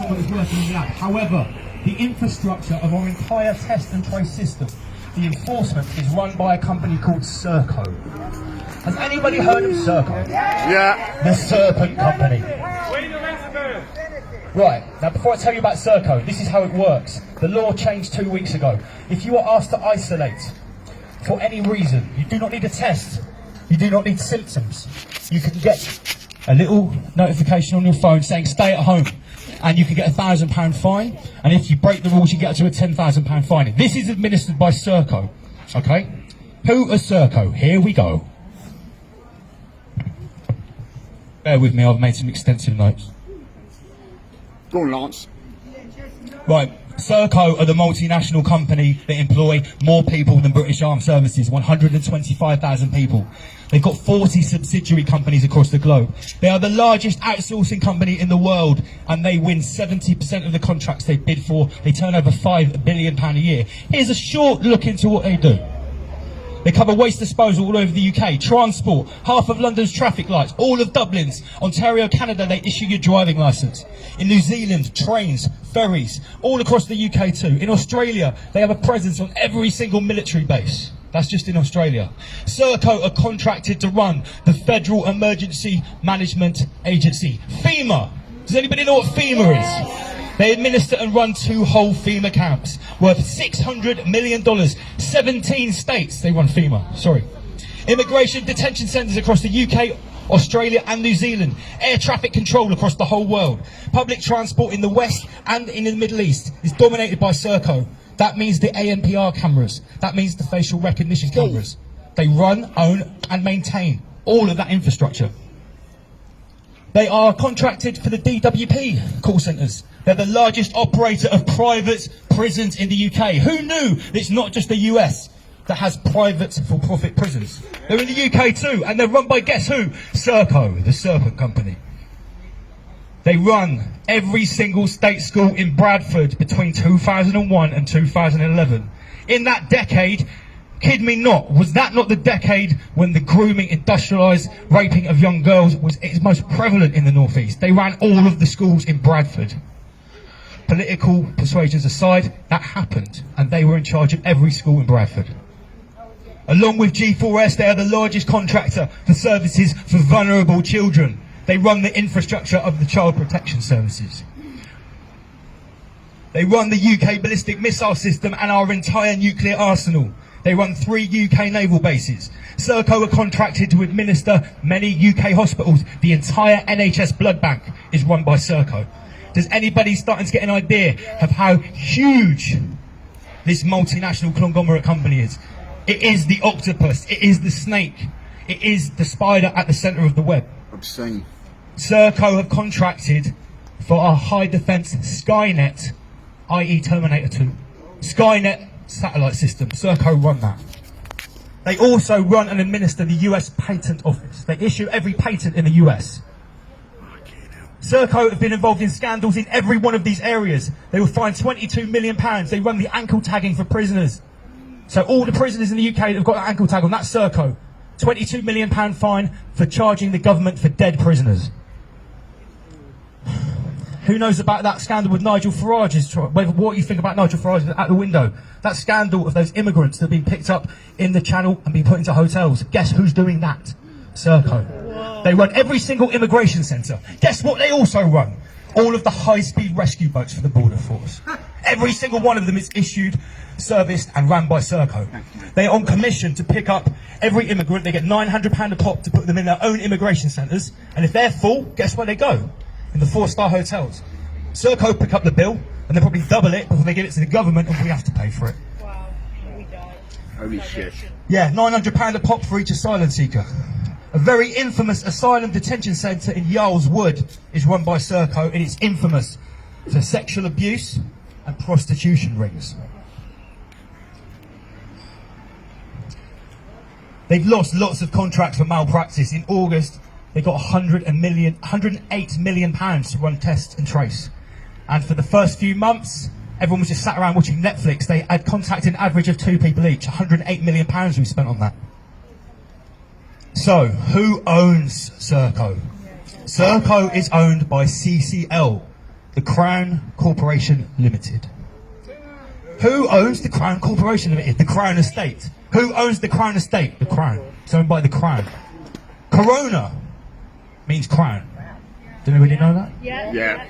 someone that's working in the lab. However, the infrastructure of our entire test and trace system, the enforcement, is run by a company called Serco. Has anybody heard of Serco? Yeah. The Serpent Company. Right, now before I tell you about Serco, this is how it works. The law changed 2 weeks ago. If you are asked to isolate for any reason, you do not need a test, you do not need symptoms. You can get a little notification on your phone saying stay at home, and you can get a £1,000 fine, and if you break the rules you get up to a £10,000 fine. This is administered by Serco, okay? Who are Serco? Here we go. Bear with me, I've made some extensive notes. Go on, Lance. Right, Serco are the multinational company that employ more people than British Armed Services, 125,000 people. They've got 40 subsidiary companies across the globe. They are the largest outsourcing company in the world, and they win 70% of the contracts they bid for. They turn over £5 billion a year. Here's a short look into what they do. They cover waste disposal all over the UK, transport, half of London's traffic lights, all of Dublin's. Ontario, Canada, they issue your driving licence. In New Zealand, trains, ferries, all across the UK too. In Australia, they have a presence on every single military base. That's just in Australia. Serco are contracted to run the Federal Emergency Management Agency, FEMA. Does anybody know what FEMA is? They administer and run 2 whole FEMA camps worth $600 million. 17 states they run FEMA, sorry. Immigration detention centres across the UK, Australia and New Zealand. Air traffic control across the whole world. Public transport in the West and in the Middle East is dominated by Serco. That means the ANPR cameras. That means the facial recognition cameras. They run, own and maintain all of that infrastructure. They are contracted for the DWP call centres. They're the largest operator of private prisons in the UK. Who knew that it's not just the US that has private for-profit prisons? They're in the UK too, and they're run by, guess who? Serco, the Serpent Company. They run every single state school in Bradford between 2001 and 2011. In that decade, kid me not, was that not the decade when the grooming, industrialised raping of young girls was its most prevalent in the North East? They ran all of the schools in Bradford. Political persuasions aside, that happened, and they were in charge of every school in Bradford. Along with G4S, they are the largest contractor for services for vulnerable children. They run the infrastructure of the Child Protection Services. They run the UK ballistic missile system and our entire nuclear arsenal. They run 3 UK naval bases. Serco are contracted to administer many UK hospitals. The entire NHS blood bank is run by Serco. Does anybody starting to get an idea of how huge this multinational conglomerate company is? It is the octopus, it is the snake, it is the spider at the centre of the web. Obscene. Serco have contracted for our high defence Skynet, i.e. Terminator 2. Skynet satellite system. Serco run that. They also run and administer the US Patent Office. They issue every patent in the US. Serco have been involved in scandals in every one of these areas. They were fined £22 million. They run the ankle tagging for prisoners. So all the prisoners in the UK that have got an ankle tag on, that's Serco. £22 million fine for charging the government for dead prisoners. Who knows about that scandal with Nigel Farage's trial? What you think about Nigel Farage at the window? That scandal of those immigrants that have been picked up in the Channel and been put into hotels. Guess who's doing that? Serco. They run every single immigration centre. Guess what they also run? All of the high-speed rescue boats for the Border Force. Every single one of them is issued, serviced and ran by Serco. They are on commission to pick up every immigrant. They get £900 a pop to put them in their own immigration centres. And if they're full, guess where they go? In the 4-star hotels. Serco pick up the bill and they probably double it before they give it to the government and we have to pay for it. Wow, here we go. Holy shit. Yeah, £900 a pop for each asylum seeker. A very infamous asylum detention centre in Yarl's Wood is run by Serco, and it's infamous for sexual abuse and prostitution rings. They've lost lots of contracts for malpractice. In August, they got £108 million to run test and trace. And for the first few months, everyone was just sat around watching Netflix. They had contacted an average of 2 people each. £108 million we spent on that. So, who owns Serco? Serco is owned by CCL, The Crown Corporation Limited. Who owns the Crown Corporation Limited? The Crown Estate. Who owns the Crown Estate? The Crown. It's owned by the Crown. Corona means crown. Did anybody know that? Yeah.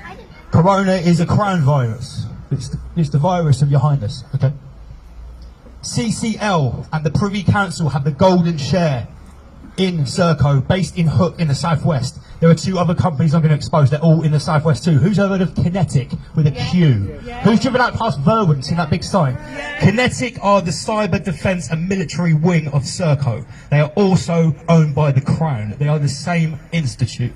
Corona is a crown virus. It's the virus of your highness, okay? CCL and the Privy Council have the golden share in Serco, based in Hook in the southwest. There are two other companies I'm going to expose. They're all in the southwest too. Who's heard of Kinetic with a Q? Who's driven out past Verwood and seen that big sign? Kinetic are the cyber defence and military wing of Serco. They are also owned by the Crown. They are the same institute.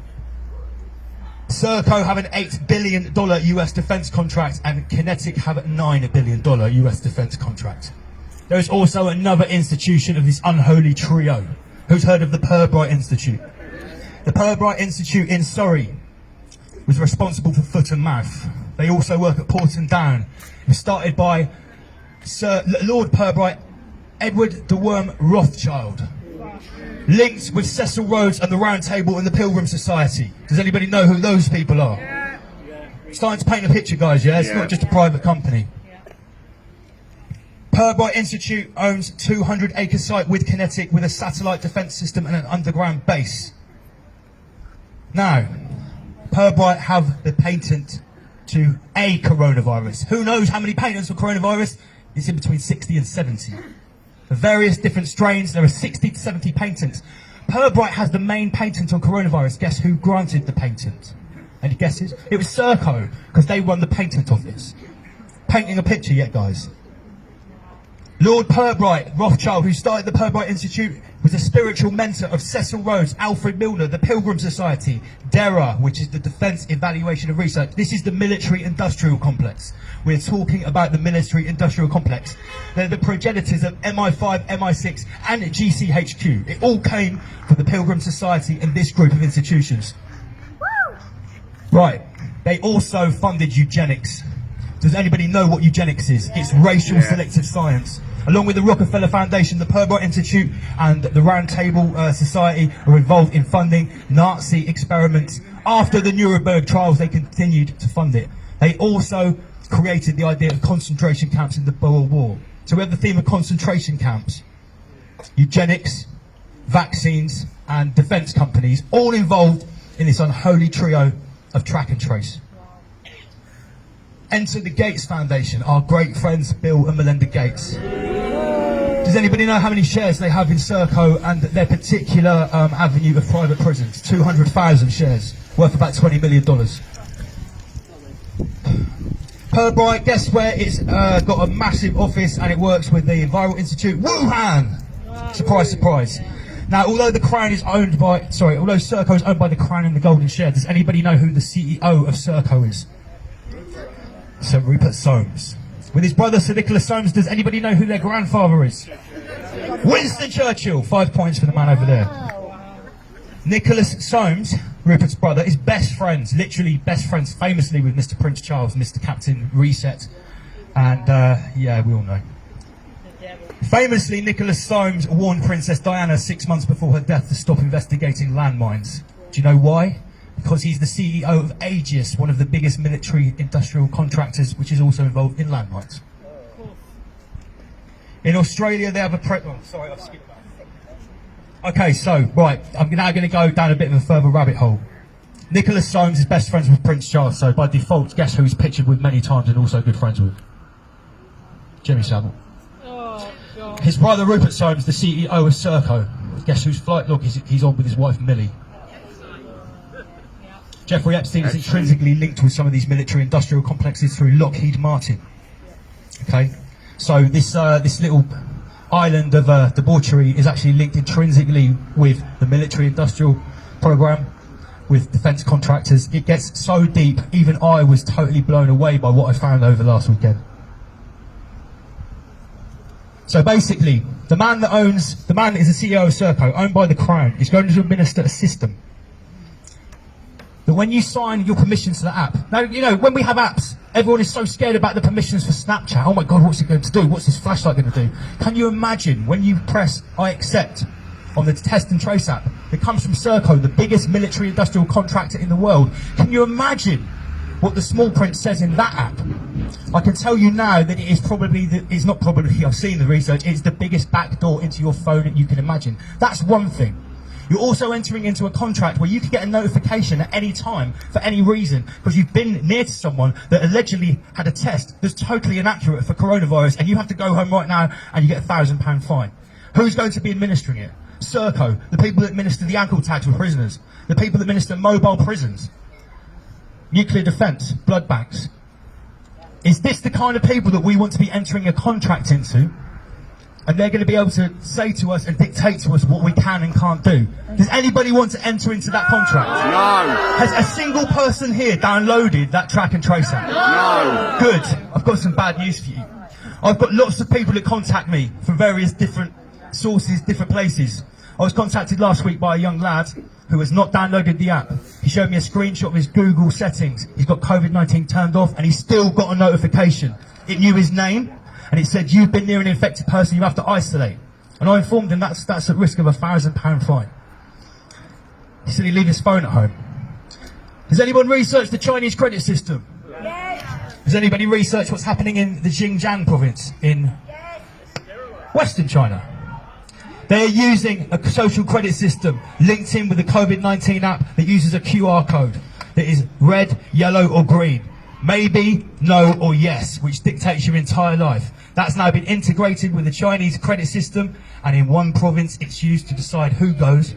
Serco have an $8 billion US defence contract and Kinetic have a $9 billion US defence contract. There is also another institution of this unholy trio. Who's heard of the Pirbright Institute? The Pirbright Institute in Surrey was responsible for foot and mouth. They also work at Porton Down. It was started by Sir Lord Pirbright, Edward de Worm Rothschild. Linked with Cecil Rhodes and the Round Table and the Pilgrim Society. Does anybody know who those people are? Starting to paint a picture, guys, yeah? It's not just a private company. Pirbright Institute owns 200-acre site with Kinetic with a satellite defence system and an underground base. Now, Pirbright have the patent to a coronavirus. Who knows how many patents for coronavirus? It's in between 60 and 70. For various different strains, there are 60 to 70 patents. Pirbright has the main patent on coronavirus. Guess who granted the patent? Any guesses? It was Serco, because they won the patent office. Painting a picture yet, guys? Lord Pirbright Rothschild, who started the Pirbright Institute, was a spiritual mentor of Cecil Rhodes, Alfred Milner, the Pilgrim Society, DERA, which is the Defence Evaluation and Research. This is the military-industrial complex. We're talking about the military-industrial complex. They're the progenitors of MI5, MI6 and GCHQ. It all came from the Pilgrim Society and this group of institutions. Right, they also funded eugenics. Does anybody know what eugenics is? It's racial selective science. Along with the Rockefeller Foundation, the Pirbright Institute and the Round Table Society are involved in funding Nazi experiments. After the Nuremberg trials, they continued to fund it. They also created the idea of concentration camps in the Boer War. So we have the theme of concentration camps, eugenics, vaccines, and defence companies, all involved in this unholy trio of track and trace. Enter the Gates Foundation, our great friends Bill and Melinda Gates. Does anybody know how many shares they have in Serco and their particular avenue of private prisons? 200,000 shares, worth about $20 million. Pirbright, guess where it's got a massive office and it works with the Viral Institute? Wuhan! Surprise, surprise. Now, although Serco is owned by the Crown and the Golden Share, does anybody know who the CEO of Serco is? Sir Rupert Soames. With his brother Sir Nicholas Soames, does anybody know who their grandfather is? Winston Churchill. 5 points for the man over there. Nicholas Soames, Rupert's brother, is best friends, literally best friends, famously with Mr. Prince Charles, Mr. Captain Reset. And yeah, we all know. Famously, Nicholas Soames warned Princess Diana 6 months before her death to stop investigating landmines. Do you know why? Because he's the CEO of Aegis, one of the biggest military industrial contractors, which is also involved in landmines. In Australia, they have a sorry, I've skipped that. Okay, so, right, I'm now going to go down a bit of a further rabbit hole. Nicholas Soames is best friends with Prince Charles, so by default, guess who he's pictured with many times and also good friends with? Jimmy Savile. His brother Rupert Soames, the CEO of Serco. Guess whose flight log he's on with his wife Millie? Jeffrey Epstein is intrinsically linked with some of these military-industrial complexes through Lockheed Martin. Okay, so this little island of debauchery is actually linked intrinsically with the military-industrial program, with defence contractors. It gets so deep, even I was totally blown away by what I found over last weekend. So basically, the man that is the CEO of Serco, owned by the Crown, is going to administer a system that when you sign your permissions to the app, now, you know, when we have apps, everyone is so scared about the permissions for Snapchat. Oh my God, what's it going to do? What's this flashlight going to do? Can you imagine when you press I accept on the test and trace app that comes from Serco, the biggest military industrial contractor in the world? Can you imagine what the small print says in that app. I can tell you now that it is probably, it's not probably, I've seen the research, it's the biggest backdoor into your phone that you can imagine. That's one thing. You're also entering into a contract where you can get a notification at any time for any reason because you've been near to someone that allegedly had a test that's totally inaccurate for coronavirus, and you have to go home right now and you get a £1,000 fine. Who's going to be administering it? Serco, the people that administer the ankle tags for prisoners, the people that administer mobile prisons, nuclear defence, blood banks. Is this the kind of people that we want to be entering a contract into? And they're going to be able to say to us and dictate to us what we can and can't do. Does anybody want to enter into that contract? No. Has a single person here downloaded that track and trace app? No. Good. I've got some bad news for you. I've got lots of people that contact me from various different sources, different places. I was contacted last week by a young lad who has not downloaded the app. He showed me a screenshot of his Google settings. He's got COVID-19 turned off and he's still got a notification. It knew his name. And it said, you've been near an infected person, you have to isolate. And I informed him that's at risk of a £1,000 fine. He said he'd leave his phone at home. Has anyone researched the Chinese credit system? Yes. Has anybody researched what's happening in the Xinjiang province in Western China? They're using a social credit system linked in with the COVID-19 app that uses a QR code that is red, yellow or green. Maybe, no or yes, which dictates your entire life. That's now been integrated with the Chinese credit system, and in one province it's used to decide who goes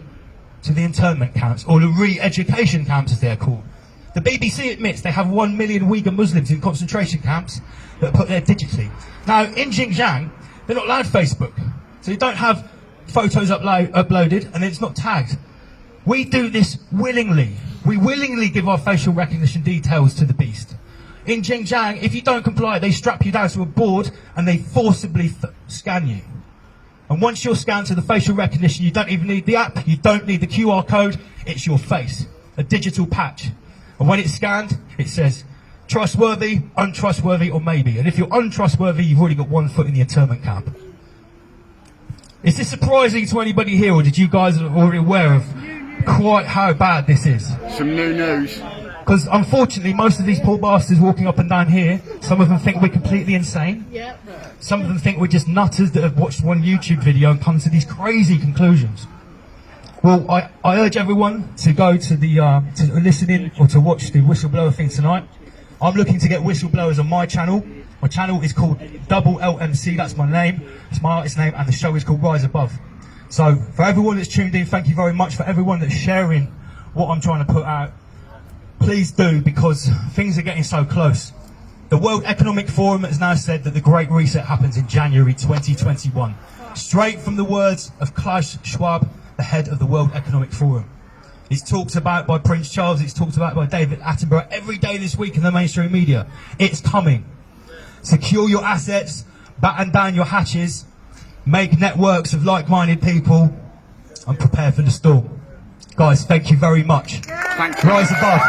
to the internment camps, or the re-education camps as they're called. The BBC admits they have 1 million Uyghur Muslims in concentration camps that are put there digitally. Now, in Xinjiang, they're not allowed Facebook, so you don't have photos uploaded, and it's not tagged. We do this willingly. We willingly give our facial recognition details to the beast. In Xinjiang, if you don't comply, they strap you down to a board and they forcibly scan you. And once you're scanned to the facial recognition, you don't even need the app, you don't need the QR code, it's your face, a digital patch. And when it's scanned, it says trustworthy, untrustworthy, or maybe. And if you're untrustworthy, you've already got 1 foot in the internment camp. Is this surprising to anybody here, or did you guys already aware of quite how bad this is? Some new news. Because unfortunately, most of these poor bastards walking up and down here, some of them think we're completely insane. Yep. Some of them think we're just nutters that have watched one YouTube video and come to these crazy conclusions. Well, I urge everyone to go to the to listen in or to watch the whistleblower thing tonight. I'm looking to get whistleblowers on my channel. My channel is called Double LMC. That's my name. It's my artist name, and the show is called Rise Above. So for everyone that's tuned in, thank you very much. For everyone that's sharing what I'm trying to put out, please do, because things are getting so close. The World Economic Forum has now said that the Great Reset happens in January 2021. Straight from the words of Klaus Schwab, the head of the World Economic Forum. It's talked about by Prince Charles, it's talked about by David Attenborough every day this week in the mainstream media. It's coming. Secure your assets, batten down your hatches, make networks of like-minded people, and prepare for the storm. Guys, thank you very much. Thank you. Rise above.